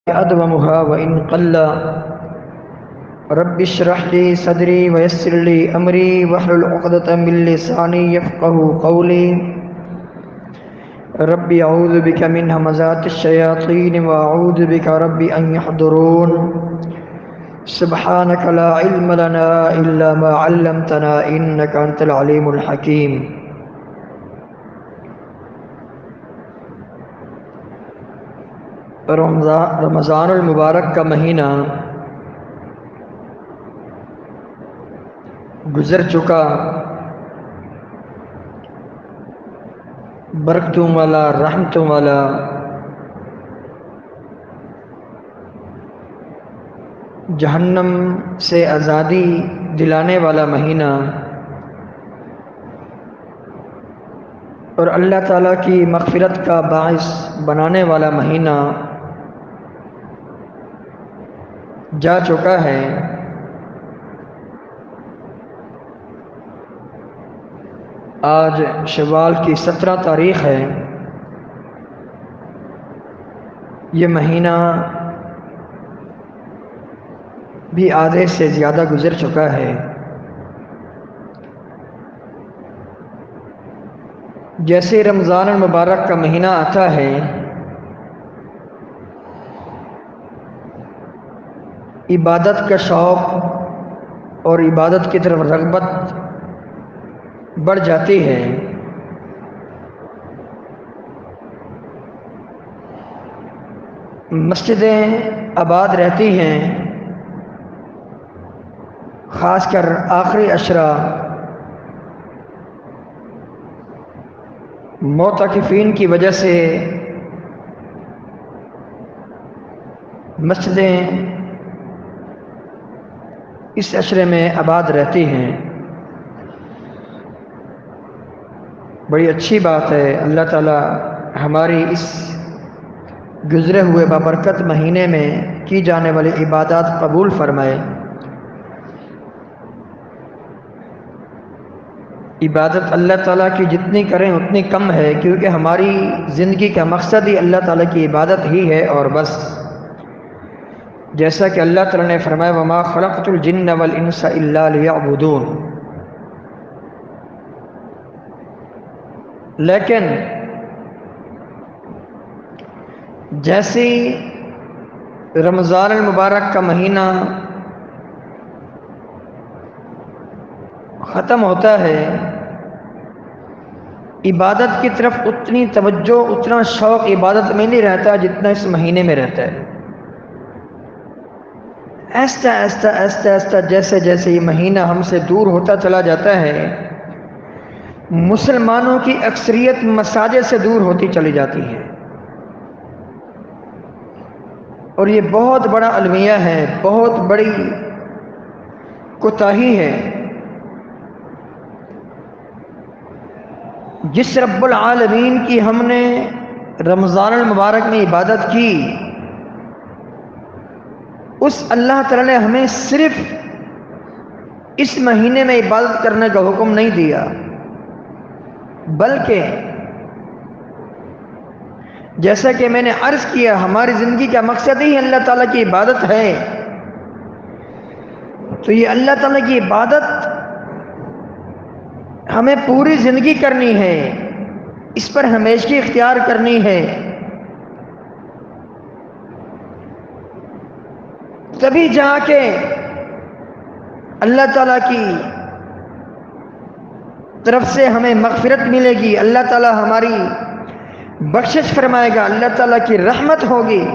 أدومها وإن قل. رب اشرح لي صدري ويسر لي أمري واحلل عقدة من لساني يفقهوا قولي. رب أعوذ بك من همزات الشياطين وأعوذ بك رب أن يحضرون. سبحانك لا علم لنا إلا ما علمتنا إنك أنت العليم الحكيم. رمضان المبارک کا مہینہ گزر چکا، برکتوں والا، رحمتوں والا، جہنم سے آزادی دلانے والا مہینہ، اور اللہ تعالیٰ کی مغفرت کا باعث بنانے والا مہینہ جا چکا ہے۔ آج شوال کی 17 تاریخ ہے۔ یہ مہینہ بھی آدھے سے زیادہ گزر چکا ہے۔ جیسے رمضان المبارک کا مہینہ آتا ہے، عبادت کا شوق اور عبادت کی طرف رغبت بڑھ جاتی ہے۔ مسجدیں آباد رہتی ہیں، خاص کر آخری عشرہ معتکفین کی وجہ سے مسجدیں اس عشرے میں آباد رہتی ہیں۔ بڑی اچھی بات ہے۔ اللہ تعالی ہماری اس گزرے ہوئے بابرکت مہینے میں کی جانے والی عبادات قبول فرمائے۔ عبادت اللہ تعالیٰ کی جتنی کریں اتنی کم ہے، کیونکہ ہماری زندگی کا مقصد ہی اللہ تعالیٰ کی عبادت ہی ہے اور بس۔ جیسا کہ اللہ تعالیٰ نے فرمایا وَمَا خَلَقْتُ الْجِنَّ وَالْإِنسَ إِلَّا لِيَعْبُدُونَ۔ لیکن جیسے رمضان المبارک کا مہینہ ختم ہوتا ہے، عبادت کی طرف اتنی توجہ، اتنا شوق عبادت میں نہیں رہتا جتنا اس مہینے میں رہتا ہے۔ ایستا ایستا ایستا ایستا جیسے جیسے یہ مہینہ ہم سے دور ہوتا چلا جاتا ہے، مسلمانوں کی اکثریت مساجد سے دور ہوتی چلی جاتی ہے، اور یہ بہت بڑا المیہ ہے، بہت بڑی کوتاہی ہے۔ جس رب العالمین کی ہم نے رمضان المبارک میں عبادت کی، اس اللہ تعالیٰ نے ہمیں صرف اس مہینے میں عبادت کرنے کا حکم نہیں دیا، بلکہ جیسا کہ میں نے عرض کیا، ہماری زندگی کا مقصد ہی اللہ تعالیٰ کی عبادت ہے، تو یہ اللہ تعالیٰ کی عبادت ہمیں پوری زندگی کرنی ہے، اس پر ہمیشگی اختیار کرنی ہے، تبھی جا کے اللہ تعالیٰ کی طرف سے ہمیں مغفرت ملے گی، اللہ تعالیٰ ہماری بخشش فرمائے گا، اللہ تعالیٰ کی رحمت ہوگی۔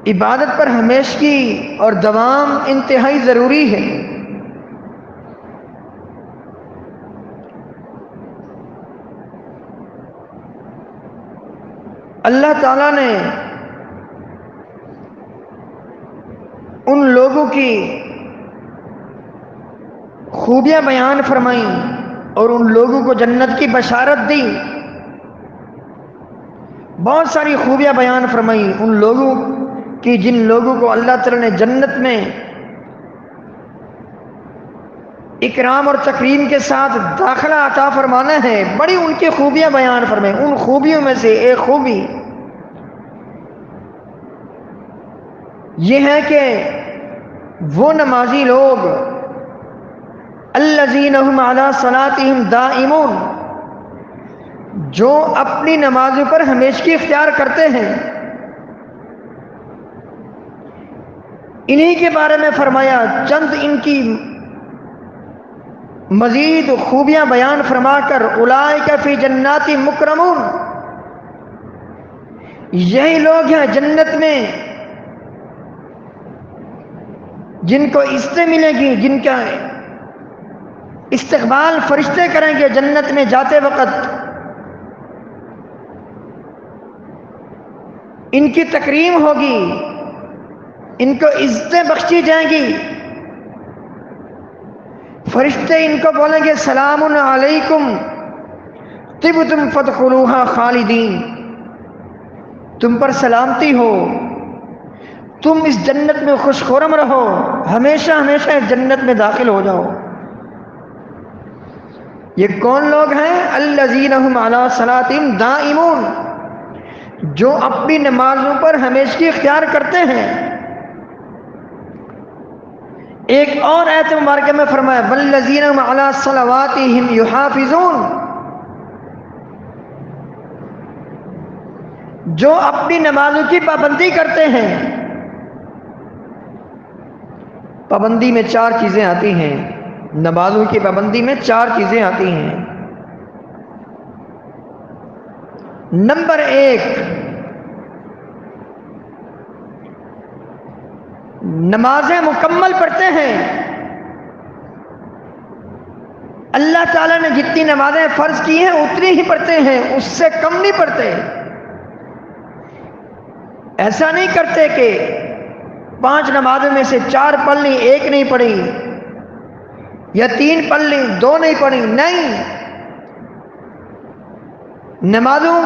عبادت پر ہمیشگی اور دوام انتہائی ضروری ہے۔ اللہ تعالیٰ نے ان لوگوں کی خوبیاں بیان فرمائیں اور ان لوگوں کو جنت کی بشارت دی، بہت ساری خوبیاں بیان فرمائیں ان لوگوں کی جن لوگوں کو اللہ تعالیٰ نے جنت میں اکرام اور تکریم کے ساتھ داخلہ عطا فرمانا ہے، بڑی ان کی خوبیاں بیان فرمائیں۔ ان خوبیوں میں سے ایک خوبی یہ ہے کہ وہ نمازی لوگ الذین هم علی صلاتہم دائمون، جو اپنی نمازوں پر ہمیشگی اختیار کرتے ہیں، انہی کے بارے میں فرمایا، چند ان کی مزید خوبیاں بیان فرما کر اولئک فی جنات مکرمون، یہی لوگ ہیں جنت میں جن کو عزتیں ملے گی، جن کا استقبال فرشتے کریں گے جنت میں جاتے وقت، ان کی تکریم ہوگی، ان کو عزتیں بخشی جائیں گی، فرشتے ان کو بولیں گے سلام علیکم طبتم فادخلوها خالدین، تم پر سلامتی ہو، تم اس جنت میں خوش خرم رہو، ہمیشہ ہمیشہ اس جنت میں داخل ہو جاؤ۔ یہ کون لوگ ہیں؟ الذین هم علی صلاتہم دائمون، جو اپنی نمازوں پر ہمیشگی اختیار کرتے ہیں۔ ایک اور آیت مبارکہ میں فرمایا والذین هم علی صلواتہم یحافظون، جو اپنی نمازوں کی پابندی کرتے ہیں۔ پابندی میں چار چیزیں آتی ہیں، نمازوں کی پابندی میں چار چیزیں آتی ہیں۔ نمبر ایک، نمازیں مکمل پڑھتے ہیں۔ اللہ تعالیٰ نے جتنی نمازیں فرض کی ہیں اتنی ہی پڑھتے ہیں، اس سے کم نہیں پڑھتے۔ ایسا نہیں کرتے کہ 5 نمازوں میں سے 4 پڑھ لی، 1 نہیں پڑھی، یا 3 پڑھ لی 2 نہیں پڑھی، نہیں۔ نمازوں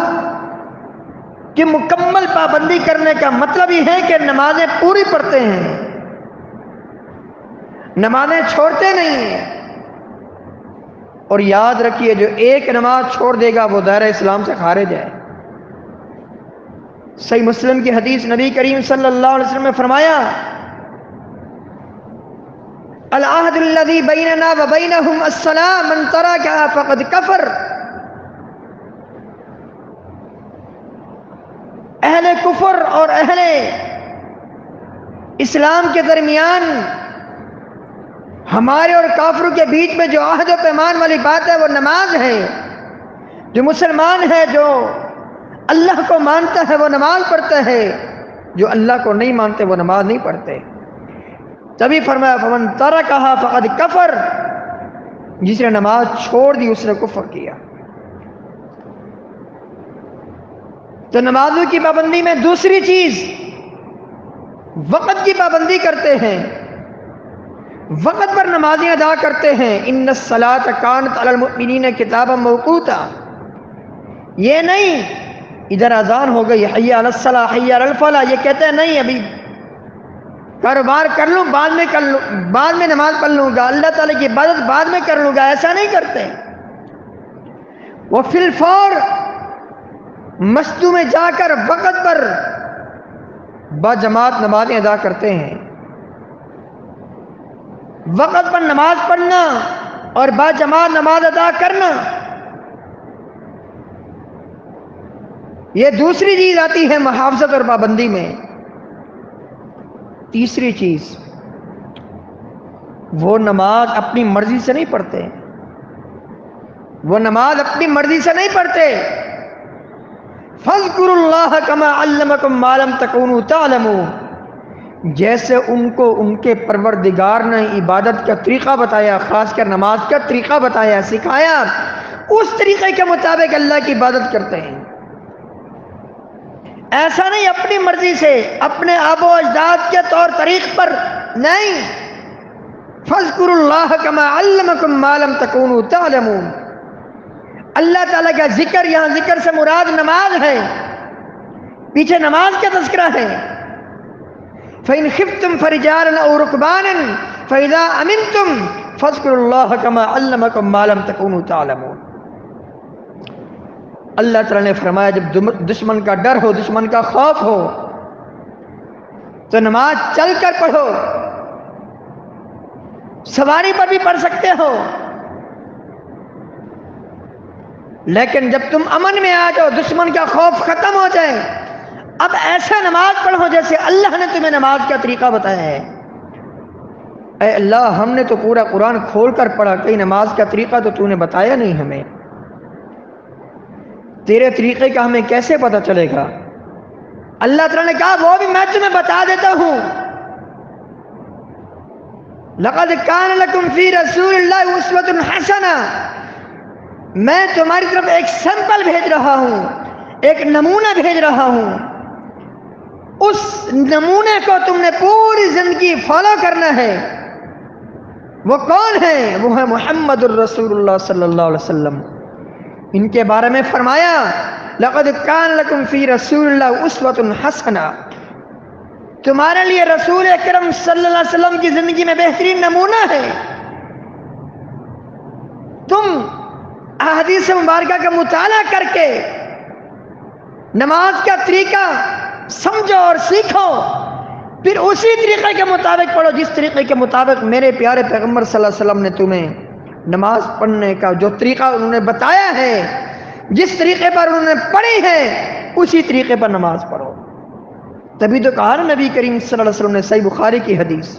کی مکمل پابندی کرنے کا مطلب یہ ہے کہ نمازیں پوری پڑھتے ہیں، نمازیں چھوڑتے نہیں ہیں۔ اور یاد رکھیے جو ایک نماز چھوڑ دے گا وہ دائرہ اسلام سے خارج ہے۔ صحیح مسلم کی حدیث، نبی کریم صلی اللہ علیہ وسلم نے فرمایا العہد الذی بیننا وبینہم الصلاۃ من ترکھا فقد کفر، اہل کفر اور اہل اسلام کے درمیان، ہمارے اور کافروں کے بیچ میں جو عہد و پیمان والی بات ہے وہ نماز ہے۔ جو مسلمان ہے، جو اللہ کو مانتا ہے وہ نماز پڑھتا ہے، جو اللہ کو نہیں مانتے وہ نماز نہیں پڑھتے۔ تبھی فرمایا فمن ترکھا فقد کفر، جس نے نماز چھوڑ دی اس نے کفر کیا۔ تو نمازوں کی پابندی میں دوسری چیز، وقت کی پابندی کرتے ہیں، وقت پر نمازیں ادا کرتے ہیں۔ ان الصلاۃ کانت علی المؤمنین کتابا موقوتا، یہ نہیں ادھر اذان ہو گئی حی علی الصلاۃ حی علی الفلاح، یہ کہتے ہیں نہیں ابھی کاروبار کر لوں بعد میں کر لوں، بعد میں نماز پڑھ لوں گا، اللہ تعالیٰ کی عبادت بعد میں کر لوں گا، ایسا نہیں کرتے۔ وہ فی الفور مسجدوں میں جا کر وقت پر باجماعت نمازیں ادا کرتے ہیں۔ وقت پر نماز پڑھنا اور باجماعت نماز ادا کرنا، یہ دوسری چیز آتی ہے محافظت اور پابندی میں۔ تیسری چیز، وہ نماز اپنی مرضی سے نہیں پڑھتے، وہ نماز اپنی مرضی سے نہیں پڑھتے۔ فاذکروا اللہ کما علمکم ما لم تکونوا تعلمون، جیسے ان کو ان کے پروردگار نے عبادت کا طریقہ بتایا، خاص کر نماز کا طریقہ بتایا، سکھایا، اس طریقے کے مطابق اللہ کی عبادت کرتے ہیں۔ ایسا نہیں اپنی مرضی سے، اپنے آب و اجداد کے طور طریق پر نہیں۔ فاذکروا اللہ کما علمکم ما لم تکونوا تعلمون، اللہ تعالیٰ کا ذکر، یہاں ذکر سے مراد نماز ہے، پیچھے نماز کا تذکرہ ہے۔ فَإِنْ خِفْتُمْ فَرِجَالًا أَوْ رُكْبَانًا فَإِذَا أَمِنْتُمْ فاذکروا اللہ کما علمکم ما لم تکونوا تعلمون۔ اللہ تعالیٰ نے فرمایا جب دشمن کا ڈر ہو، دشمن کا خوف ہو تو نماز چل کر پڑھو، سواری پر بھی پڑھ سکتے ہو، لیکن جب تم امن میں آ جاؤ، دشمن کا خوف ختم ہو جائے، اب ایسا نماز پڑھو جیسے اللہ نے تمہیں نماز کا طریقہ بتایا ہے۔ اے اللہ، ہم نے تو پورا قرآن کھول کر پڑھا، کئی نماز کا طریقہ تو نے بتایا نہیں ہمیں، تیرے طریقے کا ہمیں کیسے پتہ چلے گا؟ اللہ تعالیٰ نے کہا وہ بھی میں تمہیں بتا دیتا ہوں، لقد کان لکم فی رسول اللہ اسوۃ حسنہ، میں تمہاری طرف ایک سیمپل بھیج رہا ہوں، ایک نمونہ بھیج رہا ہوں، اس نمونے کو تم نے پوری زندگی فالو کرنا ہے۔ وہ کون ہے؟ وہ ہے محمد الرسول اللہ صلی اللہ علیہ وسلم۔ ان کے بارے میں فرمایا لقد کان لکم فی رسول اللہ اسوۃ حسنہ، تمہارے لیے رسول اکرم صلی اللہ علیہ وسلم کی زندگی میں بہترین نمونہ ہے۔ تم احادیث مبارکہ کا مطالعہ کر کے نماز کا طریقہ سمجھو اور سیکھو، پھر اسی طریقے کے مطابق پڑھو جس طریقے کے مطابق میرے پیارے پیغمبر صلی اللہ علیہ وسلم نے تمہیں نماز پڑھنے کا جو طریقہ انہوں نے بتایا ہے، جس طریقے پر انہوں نے پڑھی ہے، اسی طریقے پر نماز پڑھو۔ تبھی تو کہا نا نبی کریم صلی اللہ علیہ وسلم نے، صحیح بخاری کی حدیث،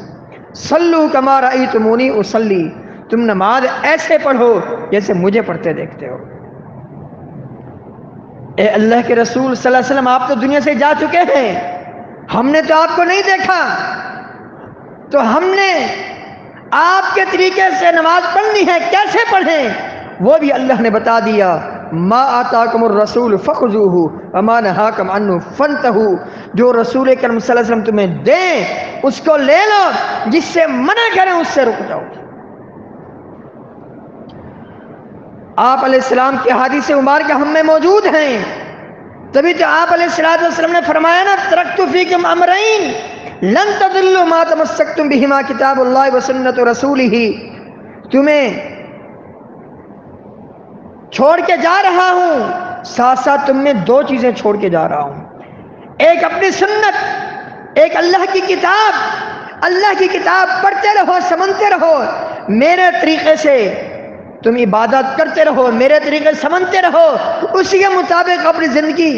صلو کما رأیتمونی اصلی، تم نماز ایسے پڑھو جیسے مجھے پڑھتے دیکھتے ہو۔ اے اللہ کے رسول صلی اللہ علیہ وسلم، آپ تو دنیا سے جا چکے ہیں، ہم نے تو آپ کو نہیں دیکھا، تو ہم نے آپ کے طریقے سے نماز پڑھنی ہے، کیسے پڑھیں وہ بھی اللہ نے بتا دیا۔ ما آتاکم الرسول فخذوہ وما نہاکم عنہ فانتہوا، جو رسول کریم صلی اللہ علیہ وسلم تمہیں دیں اس کو لے لو، جس سے منع کریں اس سے رک جاؤ۔ آپ علیہ السلام کی حدیث مبارکہ ہم میں موجود ہیں، تبھی تو آپ علیہ السلام نے فرمایا نا، ترکت فیکم امرین لن تضلوا ما تمسکتم بہما کتاب اللہ و سنت رسولہ، تمہیں چھوڑ کے جا رہا ہوں، ساتھ ساتھ تم میں دو چیزیں چھوڑ کے جا رہا ہوں، ایک اپنی سنت، ایک اللہ کی کتاب۔ اللہ کی کتاب پڑھتے رہو، سمجھتے رہو، میرے طریقے سے تم عبادت کرتے رہو، میرے طریقے سے سمجھتے رہو، اسی کے مطابق اپنی زندگی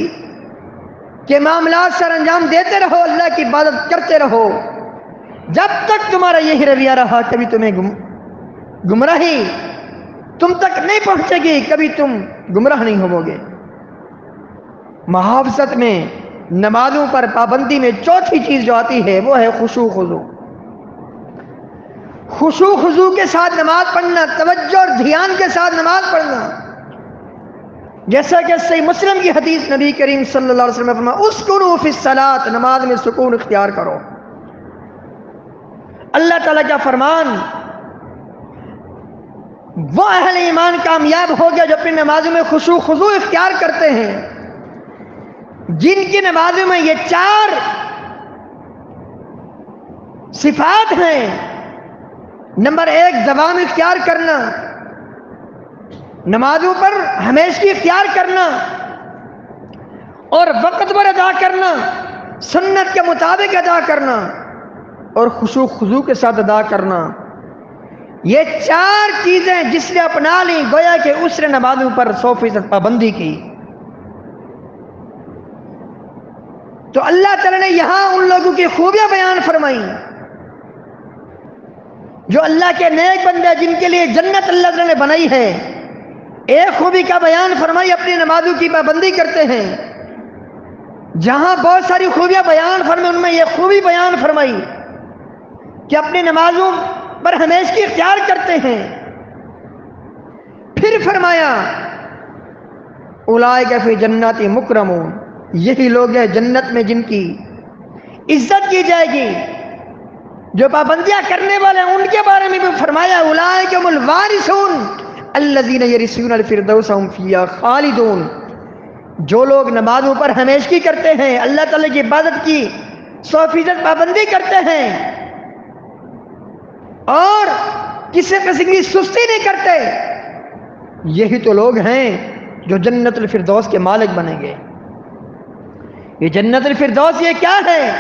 کے معاملات سر انجام دیتے رہو، اللہ کی عبادت کرتے رہو۔ جب تک تمہارا یہی رویہ رہا، کبھی تمہیں گمراہی تم تک نہیں پہنچے گی، کبھی تم گمراہ نہیں ہوو گے۔ محافظت میں، نمازوں پر پابندی میں چوتھی چیز جو آتی ہے وہ ہے خشوع خضوع۔ خشوع خضوع کے ساتھ نماز پڑھنا، توجہ اور دھیان کے ساتھ نماز پڑھنا، جیسا کہ صحیح مسلم کی حدیث نبی کریم صلی اللہ علیہ وسلم نے فرمایا اسکنوا فی الصلاۃ، نماز میں سکون اختیار کرو۔ اللہ تعالیٰ کا فرمان، وہ اہل ایمان کامیاب ہو گیا جو اپنی نمازوں میں خشوع خضوع اختیار کرتے ہیں، جن کی نمازوں میں یہ چار صفات ہیں۔ نمبر ایک، دوام اختیار کرنا، نمازوں پر ہمیشگی اختیار کرنا اور وقت پر ادا کرنا، سنت کے مطابق ادا کرنا اور خشوع خضوع کے ساتھ ادا کرنا۔ یہ چار چیزیں جس نے اپنا لی، گویا کہ اس نے نمازوں پر 100% پابندی کی۔ تو اللہ تعالیٰ نے یہاں ان لوگوں کی خوبیاں بیان فرمائی جو اللہ کے نیک بندے، جن کے لیے جنت اللہ تعالیٰ نے بنائی ہے۔ ایک خوبی کا بیان فرمائی، اپنی نمازوں کی پابندی کرتے ہیں۔ جہاں بہت ساری خوبیاں بیان فرمائی، ان میں یہ خوبی بیان فرمائی کہ اپنی نمازوں پر ہمیشگی اختیار کرتے ہیں۔ پھر فرمایا اولئک فی جنات مکرمون، یہی لوگ ہیں جنت میں جن کی عزت کی جائے گی، جو پابندیاں کرنے والے ہیں۔ ان کے بارے میں بھی فرمایا اولئک هم الوارثون الذین یرثون الفردوس هم فیہا خالدون، جو لوگ نمازوں پر ہمیشگی کرتے ہیں، اللہ تعالی کی عبادت کی 100% پابندی کرتے ہیں اور کسی قسم کی سستی نہیں کرتے، یہی تو لوگ ہیں جو جنت الفردوس کے مالک بنیں گے۔ یہ جنت الفردوس یہ کیا ہے؟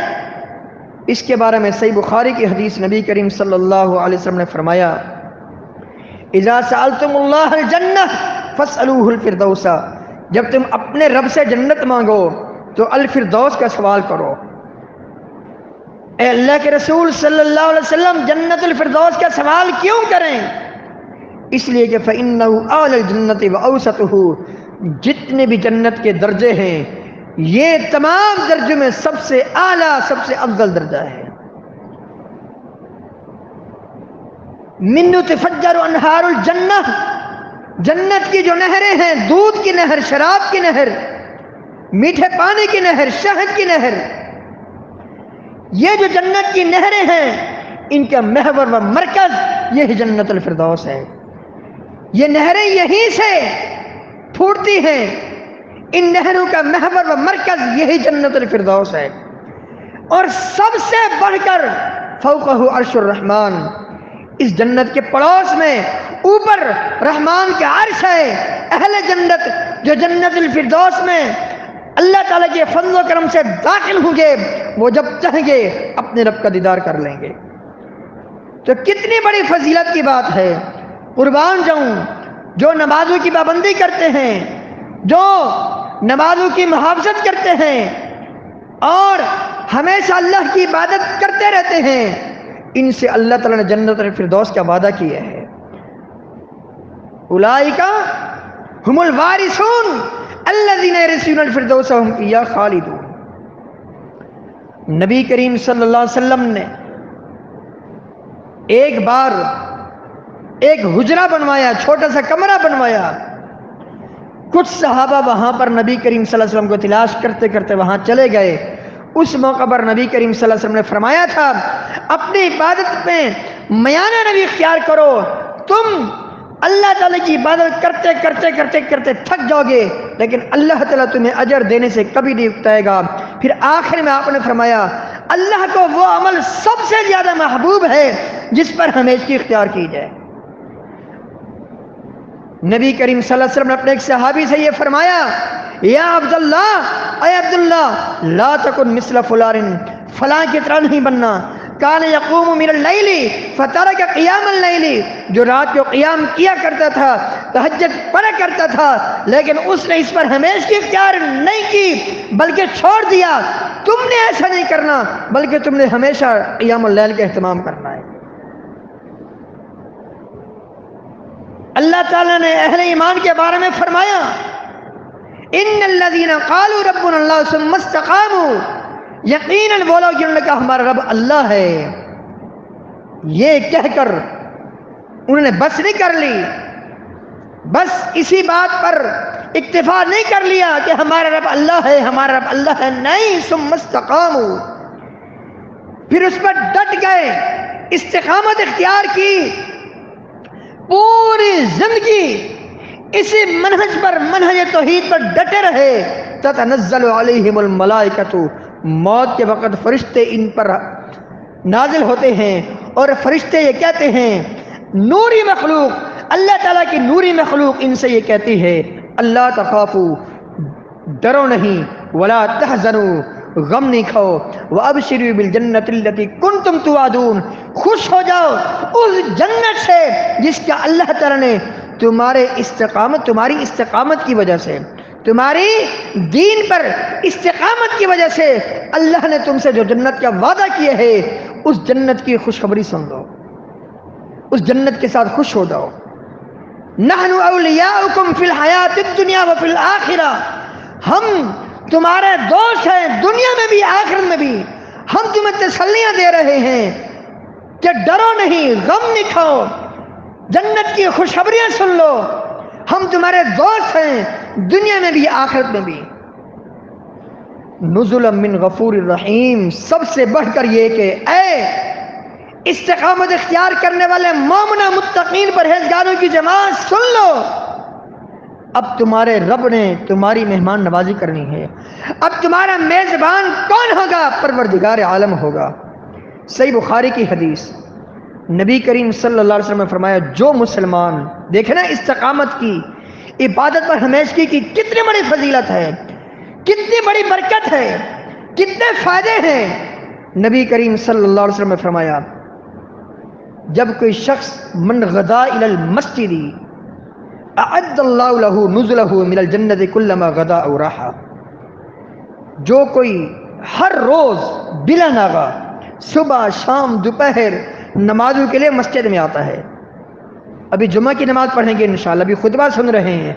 اس کے بارے میں صحیح بخاری کی حدیث نبی کریم صلی اللہ علیہ وسلم نے فرمایا، اذا سألتم اللہ الجنہ فاسألوہ الفردوس، جب تم اپنے رب سے جنت مانگو تو الفردوس کا سوال کرو۔ اے اللہ کے رسول صلی اللہ علیہ وسلم، جنت الفردوس کا سوال کیوں کریں؟ اس لیے کہ فَإِنَّهُ أَعْلَى الْجَنَّةِ وَأَوْسَطُهُ، جتنے بھی جنت کے درجے ہیں یہ تمام درجوں میں سب سے اعلیٰ، سب سے افضل درجہ ہے۔ مِنُّ تَفَجَّرُ أَنْهَارُ الْجَنَّةِ، جنت کی جو نہریں ہیں، دودھ کی نہر، شراب کی نہر، میٹھے پانی کی نہر، شہد کی نہر، یہ جو جنت کی نہریں ہیں ان کا محور و مرکز یہ جنت الفردوس ہے۔ یہ نہریں یہیں سے پھوٹتی ہیں، ان نہروں کا محور و مرکز یہی جنت الفردوس ہے۔ اور سب سے بڑھ کر فوقہ عرش الرحمن، اس جنت کے پڑوس میں اوپر رحمان کا عرش ہے۔ اہل جنت جو جنت الفردوس میں اللہ تعالیٰ کے فضل و کرم سے داخل ہوں گے، وہ جب چاہیں گے اپنے رب کا دیدار کر لیں گے۔ تو کتنی بڑی فضیلت کی بات ہے۔ قربان جاؤں جو نمازوں کی پابندی کرتے ہیں، جو نمازوں کی محافظت کرتے ہیں اور ہمیشہ اللہ کی عبادت کرتے رہتے ہیں، ان سے اللہ تعالیٰ نے جنت الفردوس کا وعدہ کیا ہے۔ اولئک هم الوارثون الذین یرثون الفردوس وهم فیہا خالدون۔ نبی کریم صلی اللہ علیہ وسلم نے ایک بار ایک حجرہ بنوایا، چھوٹا سا کمرہ بنوایا۔ کچھ صحابہ وہاں پر نبی کریم صلی اللہ علیہ وسلم کو تلاش کرتے کرتے وہاں چلے گئے۔ اس موقع پر نبی کریم صلی اللہ علیہ وسلم نے فرمایا تھا، اپنی عبادت میں میانہ نبی اختیار کرو، تم اللہ تعالیٰ کی عبادت کرتے کرتے کرتے کرتے تھک جاؤ گے، لیکن اللہ تعالیٰ تمہیں اجر دینے سے کبھی نہیں اکتائے گا۔ پھر آخر میں آپ نے فرمایا، اللہ کو وہ عمل سب سے زیادہ محبوب ہے جس پر ہمیشہ اختیار کی جائے۔ نبی کریم صلی اللہ علیہ وسلم نے اپنے ایک صحابی سے یہ فرمایا، یا عبداللہ، اے عبداللہ، لا تکن مثل فلان، فلاں کی طرح نہیں بننا، کان یقوم من اللیل فترک قیام اللیل، جو رات کو قیام کیا کرتا تھا، تہجد پڑھا کرتا تھا، لیکن اس نے اس پر ہمیشہ اختیار نہیں کی بلکہ چھوڑ دیا۔ تم نے ایسا نہیں کرنا، بلکہ تم نے ہمیشہ قیام اللیل کا اہتمام کرنا ہے۔ اللہ تعالیٰ نے اہل ایمان کے بارے میں فرمایا، ان الذین قالوا ربنا اللہ ثم استقاموا، یقیناً وہ لوگ جنہوں نے کہا ہمارا رب اللہ ہے، یہ کہہ کر انہوں نے بس نہیں کر لی، بس اسی بات پر اکتفا نہیں کر لیا کہ ہمارا رب اللہ ہے، ہمارا رب اللہ ہے، نہیں، ثم استقاموا، پھر اس پر ڈٹ گئے، استقامت اختیار کی، پوری زندگی اسی منہج پر، منہج توحید پر ڈٹے رہے۔ تتنزل علیہم الملائکۃ، موت کے وقت فرشتے ان پر نازل ہوتے ہیں اور فرشتے یہ کہتے ہیں، نوری مخلوق، اللہ تعالیٰ کی نوری مخلوق ان سے یہ کہتی ہے، اللہ تخافوا، ڈرو نہیں، ولا تحزنوا، غم نہیں کھاؤ، وابشروا بالجنۃ التی کنتم توعدون، خوش ہو جاؤ اس جنت سے جس کا اللہ تعالیٰ نے تمہاری استقامت کی وجہ سے، تمہاری دین پر استقامت کی وجہ سے اللہ نے تم سے جو جنت کا وعدہ کیا ہے، اس جنت کی خوشخبری سن لو، اس جنت کے ساتھ خوش ہو جاؤ۔ نحن اولیاؤکم فی الحیات الدنیا وفی الآخرہ، ہم تمہارے دوست ہیں دنیا میں بھی آخرت میں بھی، ہم تمہیں تسلیاں دے رہے ہیں کہ ڈرو نہیں، غم نہیں کھاؤ، جنت کی خوشخبریاں سن لو، ہم تمہارے دوست ہیں دنیا میں بھی آخرت میں بھی۔ نزلا من غفور الرحیم، سب سے بڑھ کر یہ کہ اے استقامت اختیار کرنے والے مومنہ متقین پرہیزگاروں کی جماعت سن لو، اب تمہارے رب نے تمہاری مہمان نوازی کرنی ہے، اب تمہارا میزبان کون ہوگا؟ پروردگار عالم ہوگا۔ صحیح بخاری کی حدیث، نبی کریم صلی اللہ علیہ وسلم نے فرمایا جو مسلمان، دیکھیں نا استقامت کی، عبادت پر ہمیشگی کی کتنی بڑی فضیلت ہے، کتنی بڑی برکت ہے، کتنے فائدے ہیں۔ نبی کریم صلی اللہ علیہ وسلم نے فرمایا جب کوئی شخص من غدا الی المسجد اعد اللہ له نزلہ من الجنت کلما غدا او راحا، جو کوئی ہر روز بلا ناغہ صبح شام دوپہر نمازوں کے لیے مسجد میں آتا ہے، ابھی جمعہ کی نماز پڑھیں گے انشاءاللہ، ابھی خطبہ سن رہے ہیں،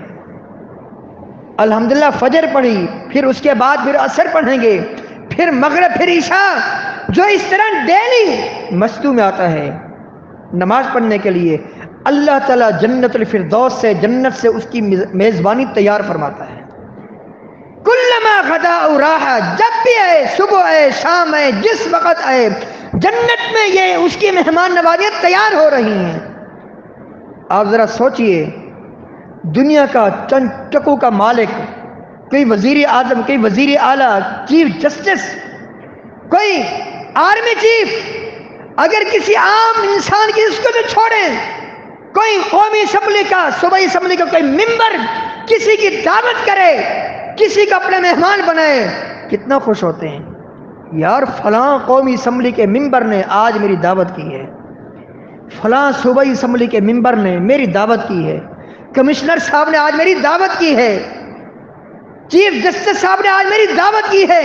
الحمدللہ فجر پڑھی، پھر اس کے بعد پھر عصر پڑھیں گے، پھر مغرب، پھر عشاء، جو اس طرح ڈیلی مسجدوں میں آتا ہے نماز پڑھنے کے لیے، اللہ تعالیٰ جنت الفردوس سے، جنت سے اس کی میزبانی تیار فرماتا ہے۔ کلما غدا او راحا، جب بھی آئے، صبح آئے، شام آئے، جس وقت آئے، جنت میں یہ اس کی مہمان نوازیاں تیار ہو رہی ہیں۔ آپ ذرا سوچئے، دنیا کا چند ٹکوں کا مالک، کوئی وزیر اعظم، کوئی وزیر اعلیٰ، چیف جسٹس، کوئی آرمی چیف، اگر کسی عام انسان کی، اس کو تو چھوڑیں، کوئی قومی اسمبلی کا، صوبائی اسمبلی کا کوئی ممبر کسی کی دعوت کرے، کسی کا اپنے مہمان بنائے، کتنا خوش ہوتے ہیں، یار فلاں قومی اسمبلی کے ممبر نے آج میری دعوت کی ہے، فلاں صوبائی اسمبلی کے ممبر نے میری دعوت کی ہے، کمشنر صاحب نے آج میری دعوت کی ہے، چیف جسٹس صاحب نے آج میری دعوت کی ہے۔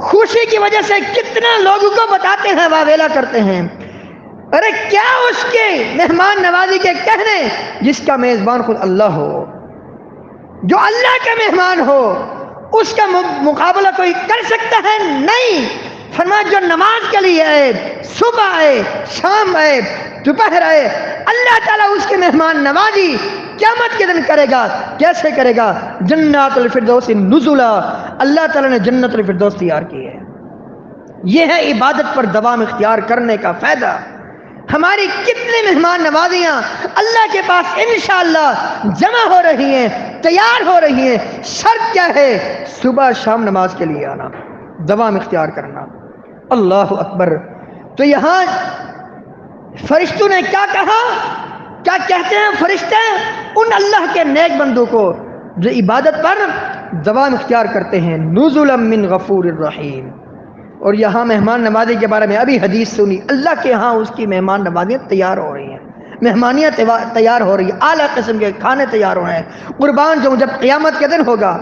خوشی کی وجہ سے کتنے لوگوں کو بتاتے ہیں، واویلا کرتے ہیں، ارے کیا اس کے مہمان نوازی کے کہنے، جس کا میزبان خود اللہ ہو، جو اللہ کا مہمان ہو، اس کا مقابلہ کوئی کر سکتا ہے؟ نہیں۔ فرمایا جو نماز کے لیے آئے، صبح آئے، شام آئے، دوپہر آئے، اللہ تعالیٰ اس کے مہمان نوازی قیامت کے دن کرے گا۔ کیسے کرے گا؟ جنات الفردوس نزلا، اللہ تعالیٰ نے جنت الفردوس تیار کی ہے۔ یہ ہے عبادت پر دوام اختیار کرنے کا فائدہ۔ ہماری کتنی مہمان نوازیاں اللہ کے پاس انشاءاللہ جمع ہو رہی ہیں، تیار ہو رہی ہیں، شرط کیا ہے؟ صبح شام نماز کے لیے آنا، دوام اختیار کرنا۔ اللہ اکبر۔ تو یہاں فرشتوں نے کیا کہا؟ کیا کہتے ہیں فرشتے ان اللہ کے نیک بندوں کو جو عبادت پر دوام اختیار کرتے ہیں؟ نزلا من غفور الرحیم۔ اور یہاں مہمان نوازی کے بارے میں ابھی حدیث سنی، اللہ کے ہاں اس کی مہمان نوازیاں تیار ہو رہی ہیں، مہمانیاں تیار ہو رہی ہیں، اعلیٰ قسم کے کھانے تیار ہو رہے ہیں۔ قربان جو جب قیامت کے دن ہوگا،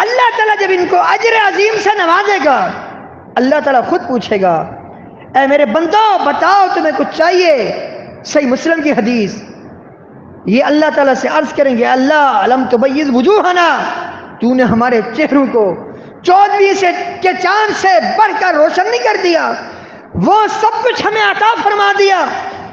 اللہ تعالیٰ جب ان کو اجر عظیم سے نوازے گا، اللہ تعالیٰ خود پوچھے گا اے میرے بندو بتاؤ تمہیں کچھ چاہیے؟ صحیح مسلم کی حدیث، یہ اللہ تعالیٰ سے عرض کریں گے اللہ علم تبیض وجوہنا، تو نے ہمارے چہروں کو 14 کے چاند سے بڑھ کر روشن نہیں کر دیا، وہ سب کچھ ہمیں عطا فرما دیا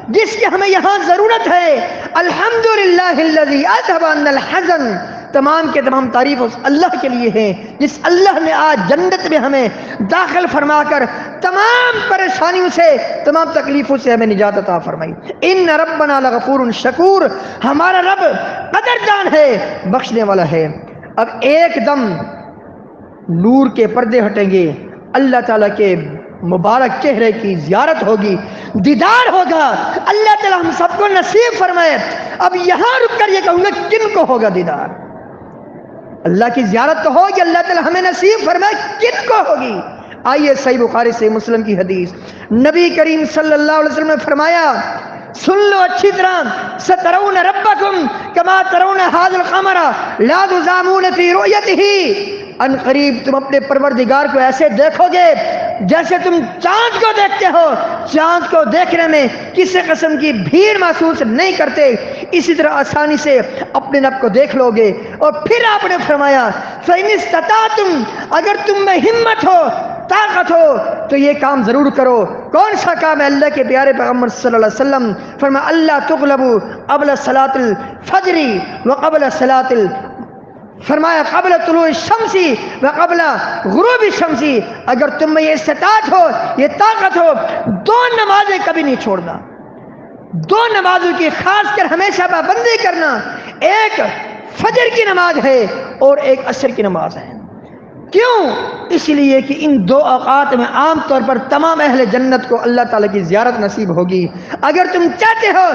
جس کی ہمیں یہاں ضرورت ہے۔ الحمدللہ الذی اذھب عنا الحزن، تمام کے تمام تعریف اس اللہ کے لیے ہیں جس اللہ نے آج جنت میں ہمیں داخل فرما کر تمام پریشانیوں سے، تمام تکلیفوں سے ہمیں نجات عطا فرمائی۔ ان ربنا لغفور شکور، ہمارا رب قدردان ہے، بخشنے والا ہے۔ اب ایک دم نور کے پردے ہٹیں گے، اللہ تعالیٰ کے مبارک چہرے کی زیارت ہوگی، دیدار ہوگا۔ اللہ تعالیٰ ہم سب کو نصیب فرمائے۔ اب یہاں رک کر یہ کہوں گا کن کو ہوگا دیدار؟ اللہ کی زیارت تو ہوگی، اللہ تعالیٰ ہمیں نصیب فرمائے، کن کو ہوگی؟ آئیے صحیح بخاری سے مسلم کی حدیث، نبی کریم صلی اللہ علیہ وسلم نے فرمایا، سن لو اچھی طرح، سترون ربکم کما ترون ھذا القمر لا تضامون فی رؤیتہ، ان قریب تم اپنے پروردگار کو ایسے دیکھو گے جیسے تم چاند کو دیکھتے ہو، چاند کو دیکھنے میں کسی قسم کی بھیڑ محسوس نہیں کرتے، اسی طرح آسانی سے اپنے رب کو دیکھ لو گے۔ اور پھر آپ نے فرمایا فَإِنِ اسْتَطَعْتُمْ، اگر تم میں ہمت ہو، طاقت ہو تو یہ کام ضرور کرو۔ کون سا کام ہے؟ اللہ کے پیارے پیغمبر صلی اللہ علیہ وسلم فرمایا اللہ تغلبوا قبل صلاۃ الفجر وقبل صلاۃ فرمایا قبل طلوع الشمس وقبل غروب الشمس، اگر تم میں یہ استطاعت ہو، یہ طاقت ہو، 2 نمازیں کبھی نہیں چھوڑنا، 2 نمازوں کی خاص کر ہمیشہ پابندی کرنا، ایک فجر کی نماز ہے اور ایک عصر کی نماز ہے۔ کیوں؟ اس لیے کہ ان دو اوقات میں عام طور پر تمام اہل جنت کو اللہ تعالیٰ کی زیارت نصیب ہوگی۔ اگر تم چاہتے ہو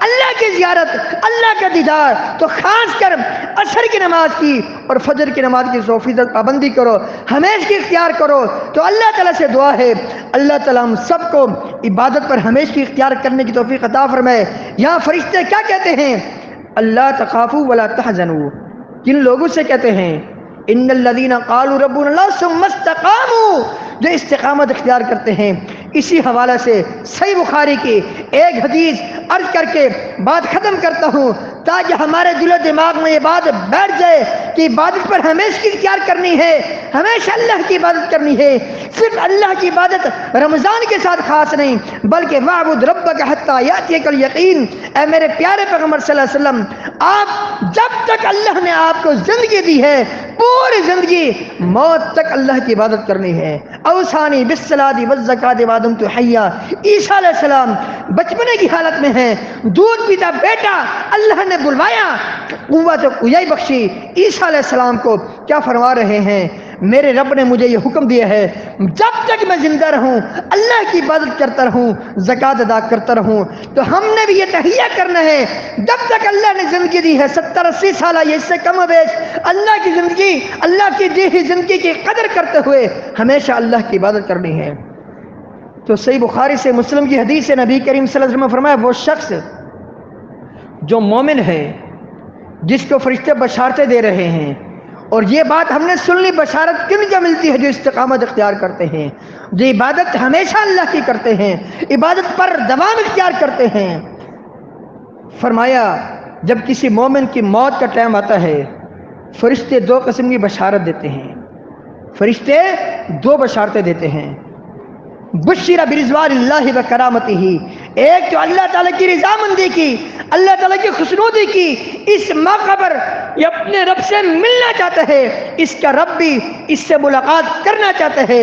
اللہ کی زیارت، اللہ کا دیدار، تو خاص کر عصر کی نماز کی اور فجر کی نماز کی 100% پابندی کرو، ہمیشہ اختیار کرو۔ تو اللہ تعالیٰ سے دعا ہے اللہ تعالیٰ ہم سب کو عبادت پر ہمیشہ اختیار کرنے کی توفیق عطا فرمائے۔ یہاں فرشتے کیا کہتے ہیں؟ اللہ تخافوا ولا تحزنوا، کن لوگوں سے کہتے ہیں؟ ان الذین قالوا ربنا اللہ ثم استقاموا، جو استقامت اختیار کرتے ہیں۔ اسی حوالے سے صحیح بخاری کی ایک حدیث عرض کر کے بات ختم کرتا ہوں تاکہ ہمارے دل و دماغ میں یہ بات بیٹھ جائے کہ عبادت پر ہمیشہ اختیار کرنی ہے، ہمیشہ اللہ کی عبادت کرنی ہے۔ صرف اللہ کی عبادت رمضان کے ساتھ خاص نہیں بلکہ وَاعْبُدْ رَبَّكَ حَتَّى يَأْتِيَكَ الْيَقِينُ، اے میرے پیارے پیغمبر صلی اللہ علیہ وسلم، آپ جب تک اللہ نے آپ کو زندگی دی ہے پوری زندگی موت تک اللہ کی عبادت کرنی ہے۔ اوصانی بالصلاۃ والزکاۃ ما دمت حیا، عیسیٰ علیہ السلام بچپنے کی حالت میں ہیں، دودھ پیتا بیٹا اللہ نے بلوایا، قوت و قوت بخشی۔ عیسیٰ علیہ السلام کو کیا فرما رہے ہیں؟ میرے رب نے مجھے یہ حکم دیا ہے جب تک میں زندہ رہوں اللہ کی عبادت کرتا رہوں، زکوٰۃ ادا کرتا رہوں۔ تو ہم نے بھی یہ تہیہ کرنا ہے جب تک اللہ نے زندگی دی ہے 70-80 سالہ یا اس سے کم و بیش، اللہ کی زندگی، اللہ کی دی ہوئی زندگی کی قدر کرتے ہوئے ہمیشہ اللہ کی عبادت کرنی ہے۔ تو صحیح بخاری سے مسلم کی حدیث ہے، نبی کریم صلی اللہ علیہ وسلم نے فرمایا وہ شخص جو مومن ہے جس کو فرشتے بشارتیں دے رہے ہیں، اور یہ بات ہم نے سن لی، بشارت کن کو ملتی ہے؟ جو استقامت اختیار کرتے ہیں، جو عبادت ہمیشہ اللہ کی کرتے ہیں، عبادت پر دوام اختیار کرتے ہیں۔ فرمایا جب کسی مومن کی موت کا ٹائم آتا ہے فرشتے دو قسم کی بشارت دیتے ہیں، فرشتے دو بشارتیں دیتے ہیں۔ بشر برضوان اللہ و کرامتہ، ایک تو اللہ تعالیٰ کی رضامندی کی، اللہ تعالیٰ کی خوشنودی کی، اس موقع پر یہ اپنے رب سے ملنا چاہتا ہے، اس کا رب بھی اس سے ملاقات کرنا چاہتا ہے۔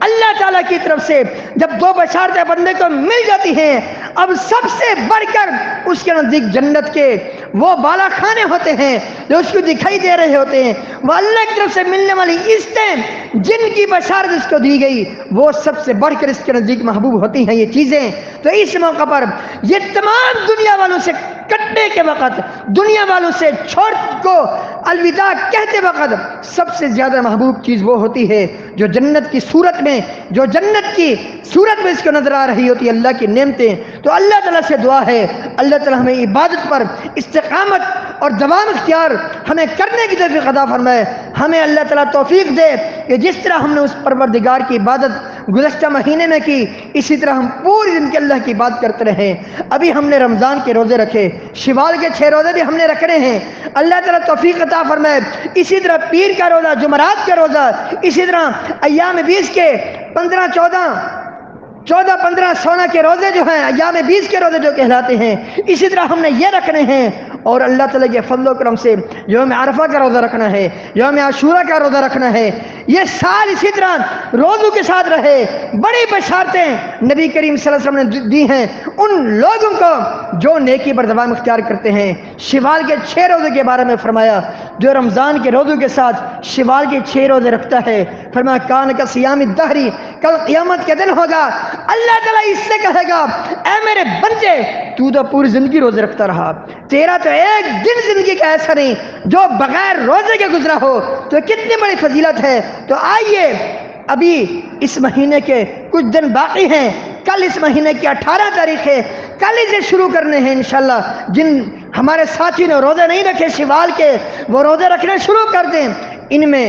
اللہ تعالیٰ کی طرف سے جب دو بشارتیں بندے کو مل جاتی ہیں، اب سب سے بڑھ کر اس کے نزدیک جنت کے وہ بالا خانے ہوتے ہیں جو اس کو دکھائی دے رہے ہوتے ہیں، وہ اللہ کی طرف سے ملنے والی عزتیں جن کی بشارت اس کو دی گئی وہ سب سے بڑھ کر اس کے نزدیک محبوب ہوتی ہیں یہ چیزیں۔ تو اس موقع پر یہ تمام دنیا والوں سے کٹنے کے وقت، دنیا والوں سے چھوڑ کو الوداع کہتے وقت سب سے زیادہ محبوب چیز وہ ہوتی ہے جو جنت کی صورت میں، جو جنت کی صورت میں اس کو نظر آ رہی ہوتی ہے، اللہ کی نعمتیں۔ تو اللہ تعالیٰ سے دعا ہے اللہ تعالیٰ ہمیں عبادت پر استقامت اور دوام اختیار ہمیں کرنے کی توفیق عطا فرمائے۔ ہمیں اللہ تعالیٰ توفیق دے کہ جس طرح ہم نے اس پروردگار کی عبادت گزشتہ مہینے میں کی اسی طرح ہم پوری زندگی اللہ کی عبادت کرتے رہیں۔ ابھی ہم نے رمضان کے روزے رکھے، شوال کے 6 روزے بھی ہم نے رکھنے ہیں، اللہ تعالیٰ توفیق عطا فرمائے۔ اسی طرح پیر کا روزہ، جمعرات کا روزہ، اسی طرح ایام 20 کے 15 14 15 16 کے روزے جو ہیں، ایام 20 کے روزے جو کہلاتے ہیں، اسی طرح ہم نے یہ رکھنے ہیں۔ اور اللہ تعالیٰ کے فضل و کرم سے یوم عرفہ کا روزہ رکھنا ہے، یوم عاشورہ کا روزہ رکھنا ہے۔ یہ سال اسی طرح روزوں کے ساتھ رہے۔ بڑی بشارتیں نبی کریم صلی اللہ علیہ وسلم نے دی ہیں ان لوگوں کو جو نیکی پر دوام اختیار کرتے ہیں۔ شوال کے 6 روزے کے بارے میں فرمایا جو رمضان کے روزوں کے ساتھ شوال کے 6 روزے رکھتا ہے، فرمایا کان کا صیام الدہر، کل قیامت کے دن ہوگا اللہ تعالیٰ اس سے کہے گا اے میرے بندے تو پوری زندگی روزے رکھتا رہا، تیرا تو ایک دن زندگی کا ایسا نہیں جو بغیر روزے کے گزرا ہو، تو کتنی بڑی فضیلت ہے۔ تو آئیے ابھی اس مہینے کے کچھ دن باقی ہیں، کل اس مہینے کی 18 تاریخ ہے، کل سے شروع کرنے ہیں انشاءاللہ۔ جن ہمارے ساتھی نے روزے نہیں رکھے شوال کے وہ روزے رکھنے شروع کر دیں۔ ان میں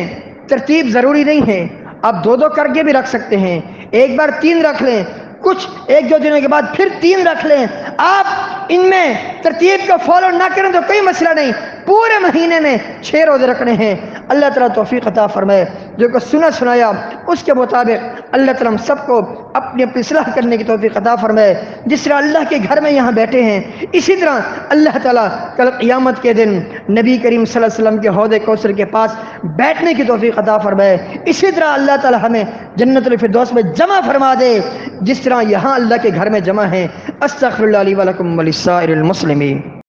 ترتیب ضروری نہیں ہے، آپ 2 کر کے بھی رکھ سکتے ہیں، ایک بار 3 رکھ لیں، کچھ 1-2 دنوں کے بعد پھر 3 رکھ لیں۔ آپ ان میں ترتیب کو فالو نہ کریں تو کوئی مسئلہ نہیں، پورے مہینے میں 6 روزے رکھنے ہیں۔ اللہ تعالیٰ توفیق عطا فرمائے۔ جو کچھ سنایا اس کے مطابق اللہ تعالیٰ ہم سب کو اپنی اصلاح کرنے کی توفیق عطا فرمائے۔ جس طرح اللہ کے گھر میں یہاں بیٹھے ہیں اسی طرح اللہ تعالیٰ کل قیامت کے دن نبی کریم صلی اللہ علیہ وسلم کے حوض کوثر کے پاس بیٹھنے کی توفیق عطا فرمائے۔ اسی طرح اللہ تعالیٰ ہمیں جنت الفردوس میں جمع فرما دے جس طرح یہاں اللہ کے گھر میں جمع ہیں۔ استغفر اللہ لی ولکم ولسائر المسلمین۔